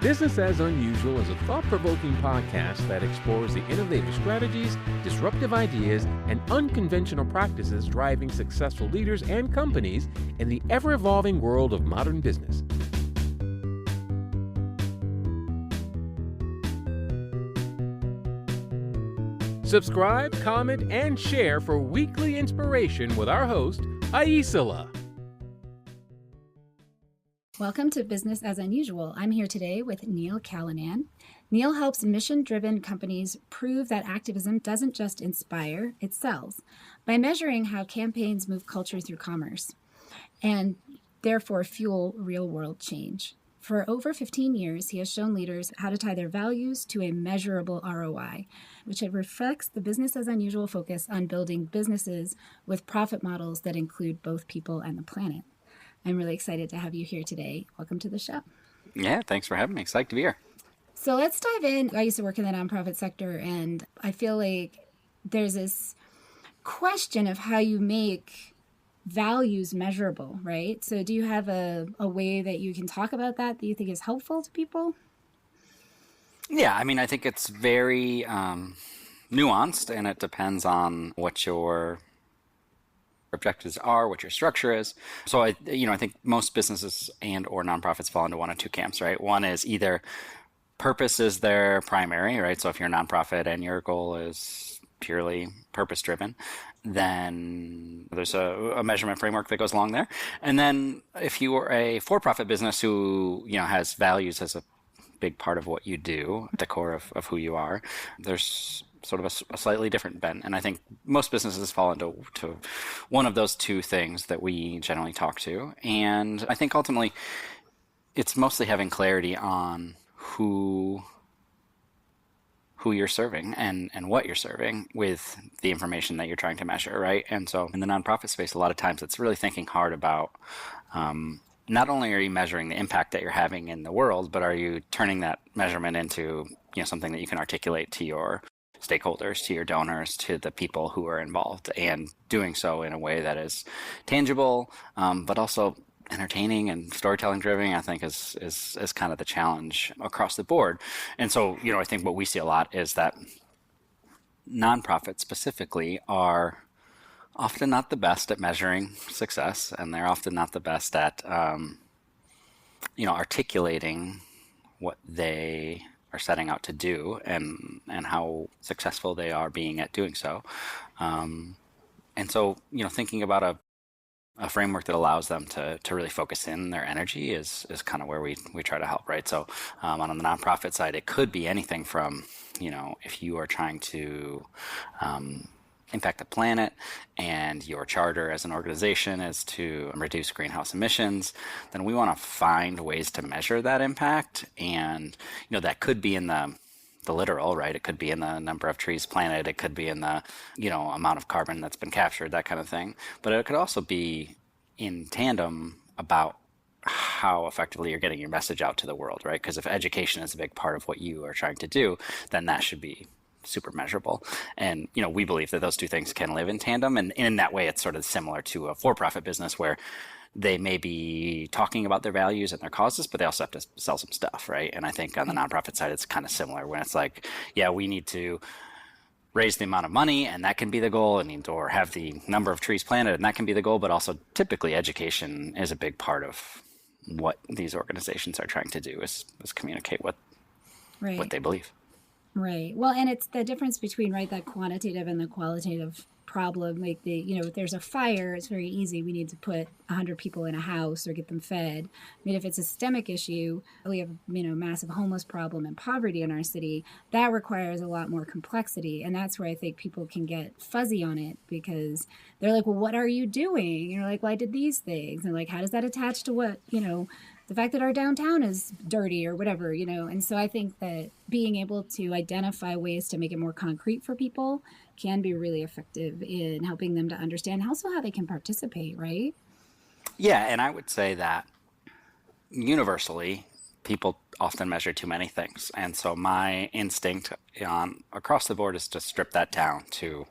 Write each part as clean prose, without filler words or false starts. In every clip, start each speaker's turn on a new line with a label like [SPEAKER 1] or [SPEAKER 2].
[SPEAKER 1] Business as Unusual is a thought-provoking podcast that explores the innovative strategies, disruptive ideas, and unconventional practices driving successful leaders and companies in the ever-evolving world of modern business. Subscribe, comment, and share for weekly inspiration with our host, Aisala.
[SPEAKER 2] Welcome to Business as Unusual. I'm here today with Neil Callanan. Neil helps mission-driven companies prove that activism doesn't just inspire, it sells, by measuring how campaigns move culture through commerce and therefore fuel real-world change. For over 15 years, he has shown leaders how to tie their values to a measurable ROI, which reflects the Business as Unusual focus on building businesses with profit models that include both people and the planet. I'm really excited to have you here today. Welcome to the show.
[SPEAKER 3] Yeah, thanks for having me. Excited to be here.
[SPEAKER 2] So let's dive in. I used to work in the nonprofit sector, and I feel like there's this question of how you make values measurable, right? So do you have a way that you can talk about that you think is helpful to people?
[SPEAKER 3] Yeah, I think it's very nuanced, and it depends on what your objectives are, what your structure is. So I think most businesses and or nonprofits fall into one of two camps, right? One is either purpose is their primary, right? So if you're a nonprofit and your goal is purely purpose driven, then there's a measurement framework that goes along there. And then if you are a for-profit business who has values as a big part of what you do, at the core of who you are, there's sort of a slightly different bent. And I think most businesses fall into one of those two things that we generally talk to. And I think ultimately it's mostly having clarity on who you're serving and what you're serving with the information that you're trying to measure, right? And so in the nonprofit space, a lot of times it's really thinking hard about not only are you measuring the impact that you're having in the world, but are you turning that measurement into something that you can articulate to your stakeholders, to your donors, to the people who are involved, and doing so in a way that is tangible, but also entertaining and storytelling driven, I think is kind of the challenge across the board. And so, I think what we see a lot is that nonprofits specifically are often not the best at measuring success, and they're often not the best at, articulating what they are setting out to do and how successful they are being at doing so. And so, thinking about a framework that allows them to really focus in their energy is kind of where we try to help, right? So on the nonprofit side, it could be anything from, if you are trying to impact the planet and your charter as an organization is to reduce greenhouse emissions, then we want to find ways to measure that impact. And, that could be in the literal, right? It could be in the number of trees planted. It could be in the, amount of carbon that's been captured, that kind of thing. But it could also be in tandem about how effectively you're getting your message out to the world, right? Because if education is a big part of what you are trying to do, then that should be super measurable. And, we believe that those two things can live in tandem. And in that way, it's sort of similar to a for-profit business where they may be talking about their values and their causes, but they also have to sell some stuff, right? And I think on the nonprofit side, it's kind of similar when it's like, yeah, we need to raise the amount of money and that can be the goal, or have the number of trees planted and that can be the goal, but also typically education is a big part of what these organizations are trying to do is communicate what they believe.
[SPEAKER 2] Right. Well, and it's the difference between, right, that quantitative and the qualitative problem. Like if there's a fire, it's very easy. We need to put 100 people in a house or get them fed. If it's a systemic issue, we have, massive homeless problem and poverty in our city. That requires a lot more complexity. And that's where I think people can get fuzzy on it because they're like, well, what are you doing? And you're like, well, I did these things. And like, how does that attach to what, the fact that our downtown is dirty or whatever, and so I think that being able to identify ways to make it more concrete for people can be really effective in helping them to understand also how they can participate, right?
[SPEAKER 3] Yeah, and I would say that universally, people often measure too many things. And so my instinct across the board is to strip that down to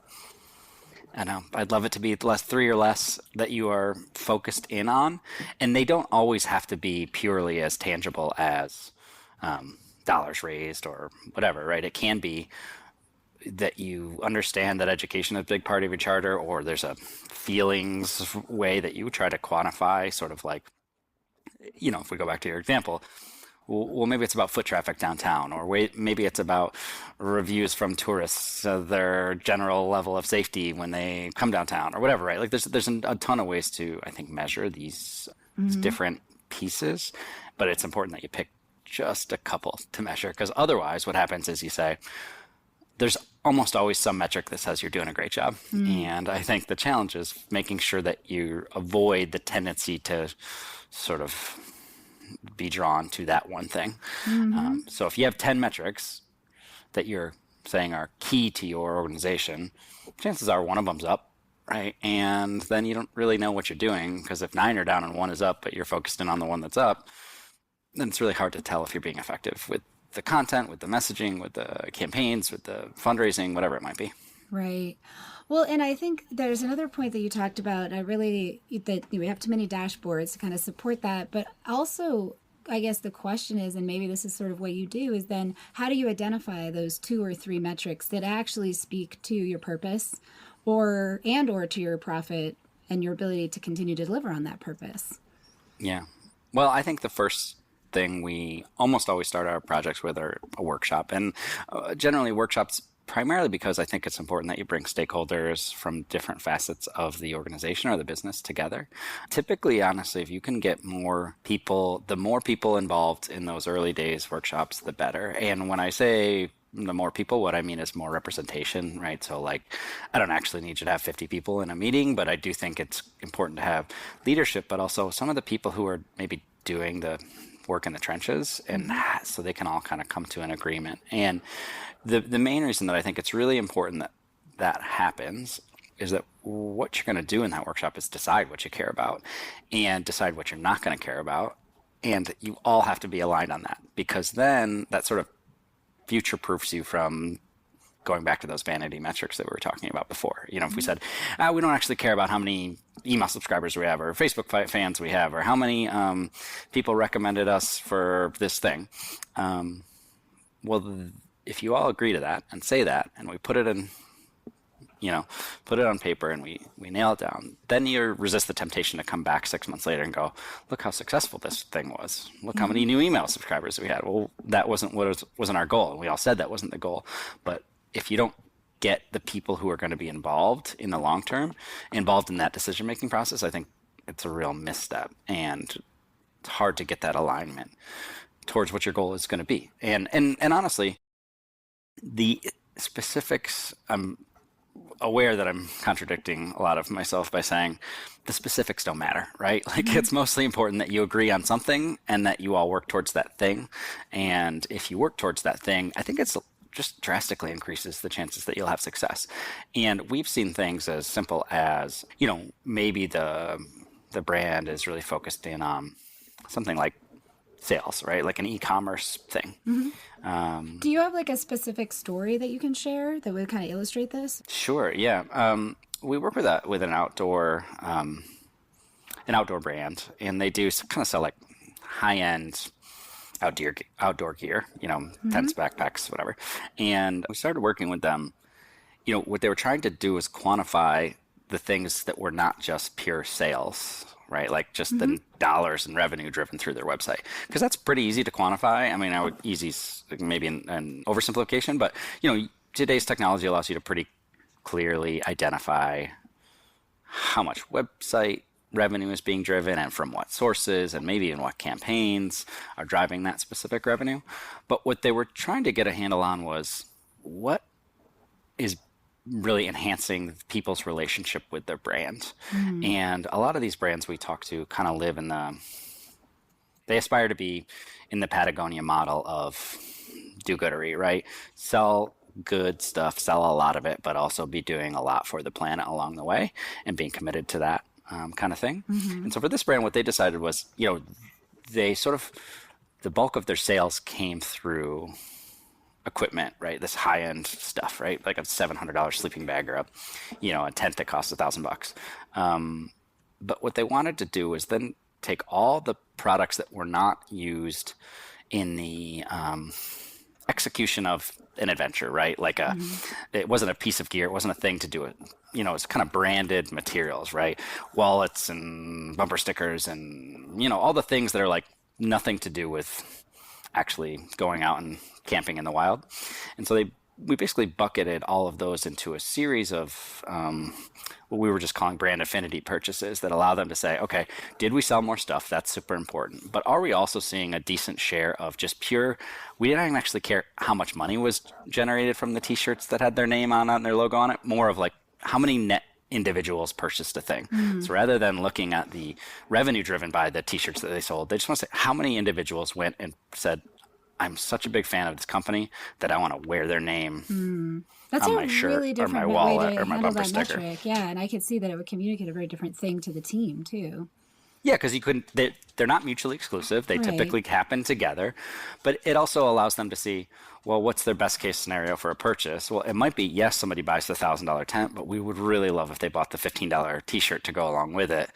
[SPEAKER 3] I know. I'd love it to be three or less that you are focused in on. And they don't always have to be purely as tangible as dollars raised or whatever, right? It can be that you understand that education is a big part of your charter, or there's a feelings way that you try to quantify, sort of like, if we go back to your example, well, maybe it's about foot traffic downtown, or maybe it's about reviews from tourists, their general level of safety when they come downtown, or whatever, right? Like there's a ton of ways to, I think, measure these different pieces, but it's important that you pick just a couple to measure, because otherwise what happens is you say, there's almost always some metric that says you're doing a great job. And I think the challenge is making sure that you avoid the tendency to sort of be drawn to that one thing. So if you have 10 metrics that you're saying are key to your organization, chances are one of them's up, right? And then you don't really know what you're doing, because if 9 are down and 1 is up, but you're focused in on the one that's up, then it's really hard to tell if you're being effective with the content, with the messaging, with the campaigns, with the fundraising, whatever it might be.
[SPEAKER 2] Right. Well, and I think there's another point that you talked about, that we have too many dashboards to kind of support that. But also, I guess the question is, and maybe this is sort of what you do, is then how do you identify those 2 or 3 metrics that actually speak to your purpose or to your profit and your ability to continue to deliver on that purpose?
[SPEAKER 3] Yeah. Well, I think the first thing we almost always start our projects with are a workshop, and generally workshops primarily because I think it's important that you bring stakeholders from different facets of the organization or the business together. Typically, honestly, if you can get more people, the more people involved in those early days workshops, the better. And when I say the more people, what I mean is more representation, right? So like, I don't actually need you to have 50 people in a meeting, but I do think it's important to have leadership, but also some of the people who are maybe doing the work in the trenches, and so they can all kind of come to an agreement. And the main reason that I think it's really important that happens is that what you're going to do in that workshop is decide what you care about and decide what you're not going to care about. And you all have to be aligned on that, because then that sort of future proofs you from going back to those vanity metrics that we were talking about before. If we said, we don't actually care about how many email subscribers we have, or Facebook fans we have, or how many people recommended us for this thing. Well, if you all agree to that and say that, and we put it in, put it on paper and we nail it down, then you resist the temptation to come back 6 months later and go, look how successful this thing was. Look how many new email subscribers we had. Well, that wasn't our goal. And we all said that wasn't the goal. But if you don't get the people who are going to be involved in the long term, involved in that decision-making process, I think it's a real misstep. And it's hard to get that alignment towards what your goal is going to be. And honestly, the specifics, I'm aware that I'm contradicting a lot of myself by saying the specifics don't matter, right? Like it's mostly important that you agree on something and that you all work towards that thing. And if you work towards that thing, I think it's just drastically increases the chances that you'll have success. And we've seen things as simple as, maybe the brand is really focused in on something like sales, right? Like an e-commerce thing.
[SPEAKER 2] Do you have like a specific story that you can share that would kind of illustrate this?
[SPEAKER 3] Sure. Yeah. We work with an outdoor brand, and they do kind of sell like high-end outdoor gear, tents, backpacks, whatever. And we started working with them. What they were trying to do was quantify the things that were not just pure sales, right? Like just the dollars in revenue driven through their website. Because that's pretty easy to quantify. I mean, easy's maybe an oversimplification, but today's technology allows you to pretty clearly identify how much website revenue is being driven and from what sources, and maybe even what campaigns are driving that specific revenue. But what they were trying to get a handle on was what is really enhancing people's relationship with their brand. And a lot of these brands we talk to kind of live they aspire to be in the Patagonia model of do-goodery, right? Sell good stuff, sell a lot of it, but also be doing a lot for the planet along the way and being committed to that kind of thing. And so for this brand, what they decided was, they sort of, the bulk of their sales came through equipment, right? This high-end stuff, right? Like a $700 sleeping bag or a tent that costs $1,000. But what they wanted to do was then take all the products that were not used in the execution of an adventure, right? Like it wasn't a piece of gear, it wasn't a thing to do it. It's kind of branded materials, right? Wallets and bumper stickers and all the things that are like nothing to do with actually going out and camping in the wild. And so we basically bucketed all of those into a series of what we were just calling brand affinity purchases that allow them to say, okay, did we sell more stuff? That's super important. But are we also seeing a decent share of just pure, we didn't even actually care how much money was generated from the t-shirts that had their name on it and their logo on it, more of like how many net individuals purchased a thing. So rather than looking at the revenue driven by the t-shirts that they sold, they just want to say how many individuals went and said, I'm such a big fan of this company that I want to wear their name
[SPEAKER 2] That's
[SPEAKER 3] on
[SPEAKER 2] a
[SPEAKER 3] my shirt
[SPEAKER 2] really
[SPEAKER 3] or
[SPEAKER 2] different
[SPEAKER 3] my
[SPEAKER 2] way
[SPEAKER 3] wallet
[SPEAKER 2] to
[SPEAKER 3] or my
[SPEAKER 2] handle
[SPEAKER 3] bumper
[SPEAKER 2] that
[SPEAKER 3] sticker.
[SPEAKER 2] metric. Yeah, and I could see that it would communicate a very different thing to the team too.
[SPEAKER 3] Yeah, because they're not mutually exclusive. They
[SPEAKER 2] Right.
[SPEAKER 3] typically happen together. But it also allows them to see, well, what's their best case scenario for a purchase? Well, it might be, yes, somebody buys the $1,000 tent, but we would really love if they bought the $15 t-shirt to go along with it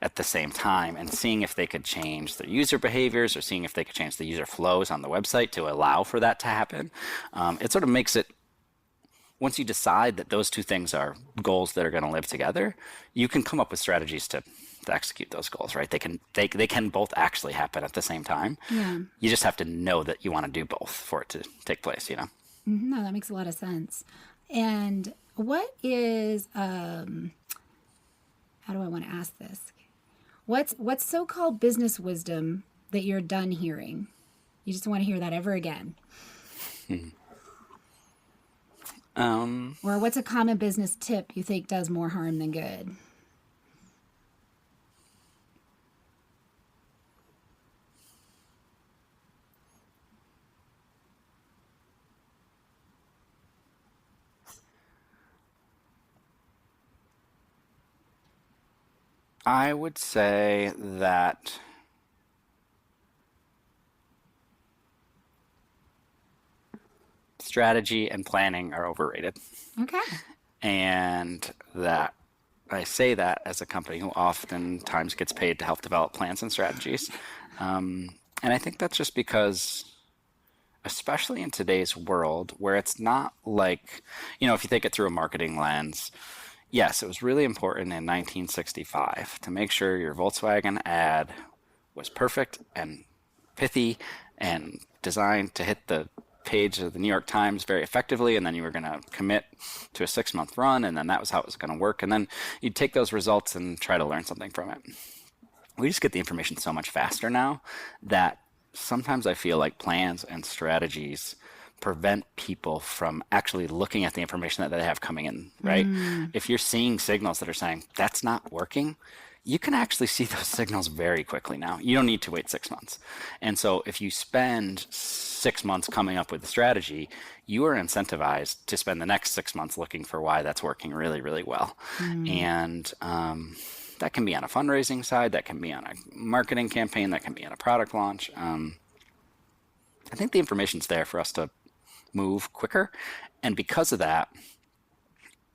[SPEAKER 3] at the same time, and seeing if they could change their user behaviors or seeing if they could change the user flows on the website to allow for that to happen. It sort of makes it, once you decide that those two things are goals that are going to live together, you can come up with strategies to execute those goals, right? They can both actually happen at the same time.
[SPEAKER 2] Yeah.
[SPEAKER 3] You just have to know that you want to do both for it to take place,
[SPEAKER 2] No, that makes a lot of sense. And what is how do I want to ask this? What's so-called business wisdom that you're done hearing? You just don't want to hear that ever again. Or what's a common business tip you think does more harm than good?
[SPEAKER 3] I would say that strategy and planning are overrated.
[SPEAKER 2] Okay.
[SPEAKER 3] And that I say that as a company who oftentimes gets paid to help develop plans and strategies. And I think that's just because, especially in today's world where it's not like, if you take it through a marketing lens, yes, it was really important in 1965 to make sure your Volkswagen ad was perfect and pithy and designed to hit the page of the New York Times very effectively, and then you were going to commit to a 6-month run, and then that was how it was going to work. And then you'd take those results and try to learn something from it. We just get the information so much faster now that sometimes I feel like plans and strategies prevent people from actually looking at the information that they have coming in, right? If you're seeing signals that are saying that's not working, you can actually see those signals very quickly now. You don't need to wait 6 months. And so if you spend 6 months coming up with a strategy, you are incentivized to spend the next 6 months looking for why that's working really, really well. And that can be on a fundraising side, that can be on a marketing campaign, that can be on a product launch. I think the information's there for us to move quicker. And because of that,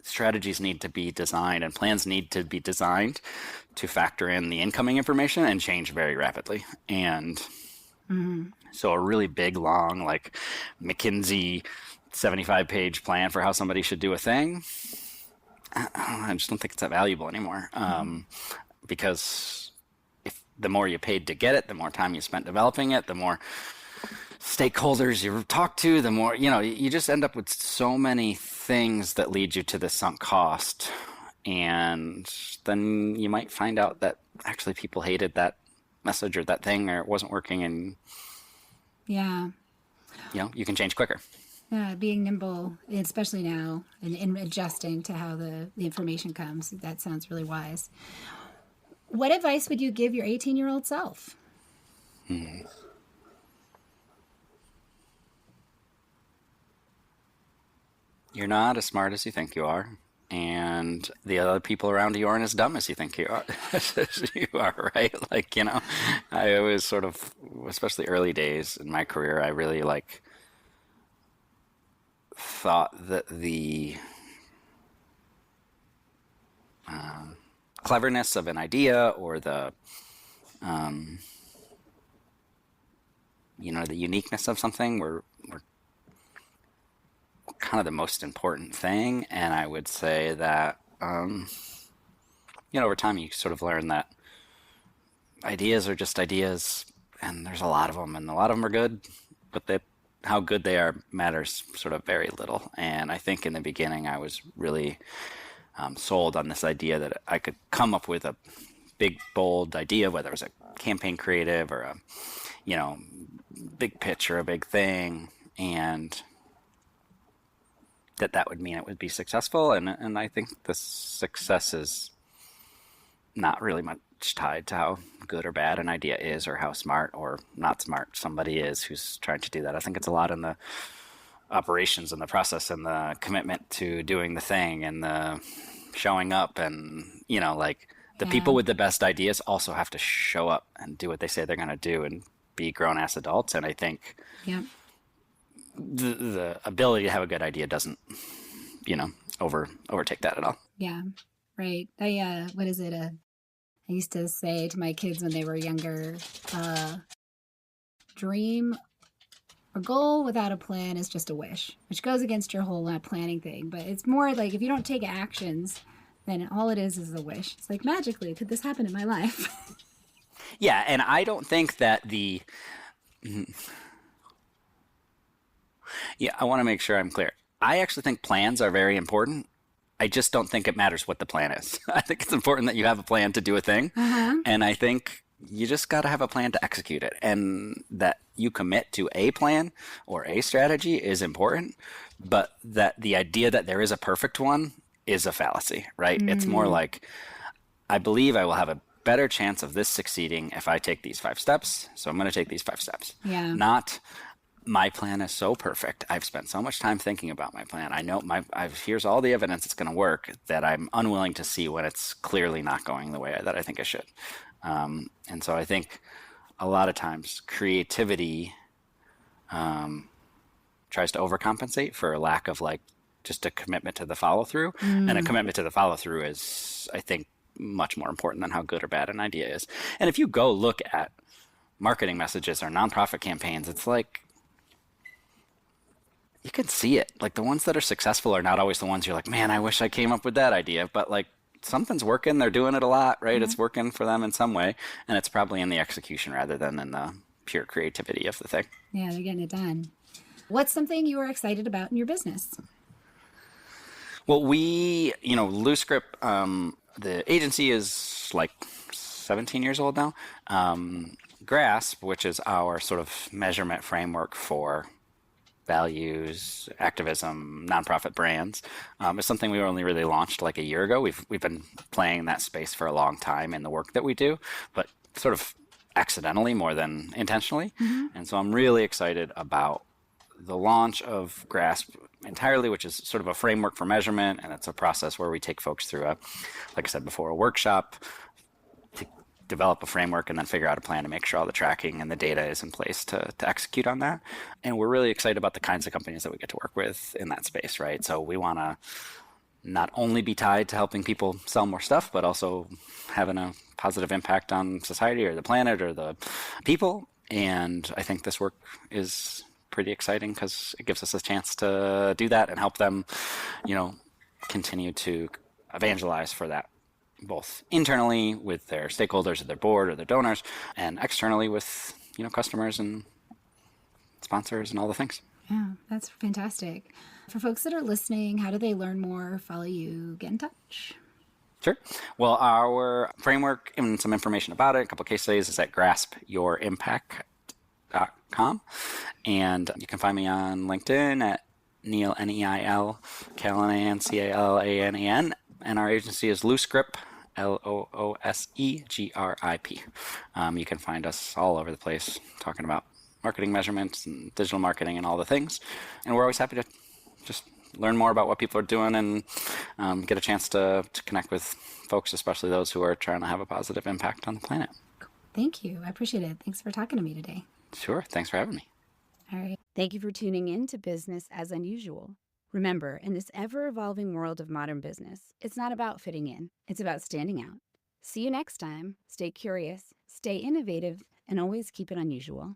[SPEAKER 3] strategies need to be designed and plans need to be designed to factor in the incoming information and change very rapidly. And so a really big, long, like McKinsey 75-page plan for how somebody should do a thing, I just don't think it's that valuable anymore. Because if the more you paid to get it, the more time you spent developing it, the more stakeholders you talk to, the more, you just end up with so many things that lead you to the sunk cost. And then you might find out that actually people hated that message or that thing, or it wasn't working, and
[SPEAKER 2] Yeah.
[SPEAKER 3] You can change quicker.
[SPEAKER 2] Being nimble, especially now, and adjusting to how the information comes. That sounds really wise. What advice would you give your 18-year-old self?
[SPEAKER 3] You're not as smart as you think you are, and the other people around you aren't as dumb as you think you are. Right? Like, I always sort of, especially early days in my career, I really thought that the cleverness of an idea or the the uniqueness of something were kind of the most important thing. And I would say that, over time you sort of learn that ideas are just ideas, and there's a lot of them, and a lot of them are good, but how good they are matters sort of very little. And I think in the beginning I was really sold on this idea that I could come up with a big, bold idea, whether it was a campaign creative or a, big pitch or a big thing, and that would mean it would be successful. And I think the success is not really much tied to how good or bad an idea is, or how smart or not smart somebody is who's trying to do that. I think it's a lot in the operations and the process and the commitment to doing the thing and the showing up, and the people with the best ideas also have to show up and do what they say they're going to do and be grown-ass adults. And I think the ability to have a good idea doesn't, overtake that at all.
[SPEAKER 2] Yeah, right. I used to say to my kids when they were younger, dream a goal without a plan is just a wish, which goes against your whole not planning thing. But it's more like if you don't take actions, then all it is a wish. It's like, magically, could this happen in my life?
[SPEAKER 3] Yeah, and I don't think that I want to make sure I'm clear. I actually think plans are very important. I just don't think it matters what the plan is. I think it's important that you have a plan to do a thing. And I think you just got to have a plan to execute it. And that you commit to a plan or a strategy is important, but that the idea that there is a perfect one is a fallacy, right? It's more like, I believe I will have a better chance of this succeeding if I take these 5 steps. So I'm going to take these 5 steps.
[SPEAKER 2] Yeah.
[SPEAKER 3] Not, my plan is so perfect. I've spent so much time thinking about my plan. I know here's all the evidence it's going to work, that I'm unwilling to see when it's clearly not going the way that I think it should. And so I think a lot of times creativity tries to overcompensate for a lack of just a commitment to the follow through. And a commitment to the follow through is, I think, much more important than how good or bad an idea is. And if you go look at marketing messages or nonprofit campaigns, it's like, you can see it. Like, the ones that are successful are not always the ones you're like, man, I wish I came up with that idea. But something's working. They're doing it a lot, right? It's working for them in some way. And it's probably in the execution rather than in the pure creativity of the thing.
[SPEAKER 2] Yeah, they're getting it done. What's something you are excited about in your business?
[SPEAKER 3] Well, we, Loose Grip, the agency is 17 years old now. GRASP, which is our sort of measurement framework for values, activism, nonprofit brands, is something we only really launched a year ago. We've been playing in that space for a long time in the work that we do, but sort of accidentally more than intentionally. And so I'm really excited about the launch of GRASP entirely, which is sort of a framework for measurement, and it's a process where we take folks through like I said before, a workshop to develop a framework and then figure out a plan to make sure all the tracking and the data is in place to execute on that. And we're really excited about the kinds of companies that we get to work with in that space, right? So we want to not only be tied to helping people sell more stuff, but also having a positive impact on society or the planet or the people. And I think this work is pretty exciting because it gives us a chance to do that and help them, continue to evangelize for that, both internally with their stakeholders or their board or their donors, and externally with, customers and sponsors and all the things.
[SPEAKER 2] Yeah, that's fantastic. For folks that are listening, how do they learn more, follow you, get in touch?
[SPEAKER 3] Sure. Well, our framework and some information about it, a couple of case studies, is at graspyorimpact.com. And you can find me on LinkedIn at Neil, Neil Callanan, Callanan. And our agency is Loose Grip, Loosegrip. You can find us all over the place talking about marketing measurements and digital marketing and all the things. And we're always happy to just learn more about what people are doing and get a chance to connect with folks, especially those who are trying to have a positive impact on the planet.
[SPEAKER 2] Thank you. I appreciate it. Thanks for talking to me today.
[SPEAKER 3] Sure. Thanks for having me.
[SPEAKER 2] All right.
[SPEAKER 4] Thank you for tuning in to Business as Unusual. Remember, in this ever-evolving world of modern business, it's not about fitting in. It's about standing out. See you next time. Stay curious, stay innovative, and always keep it unusual.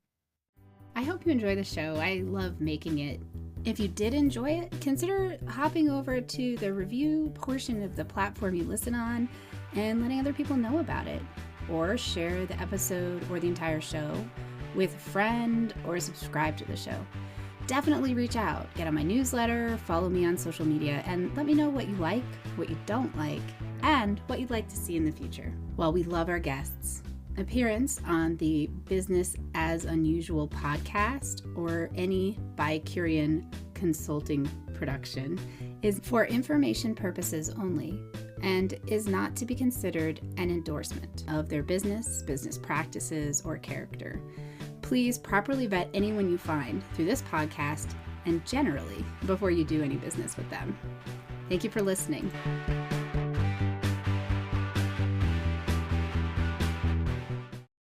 [SPEAKER 2] I hope you enjoy the show. I love making it. If you did enjoy it, consider hopping over to the review portion of the platform you listen on and letting other people know about it. Or share the episode or the entire show with a friend or subscribe to the show. Definitely reach out, get on my newsletter, follow me on social media, and let me know what you like, what you don't like, and what you'd like to see in the future. Well, we love our guests. Appearance on the Business as Unusual podcast or any Bicurean consulting production is for information purposes only and is not to be considered an endorsement of their business practices, or character. Please properly vet anyone you find through this podcast and generally before you do any business with them. Thank you for listening.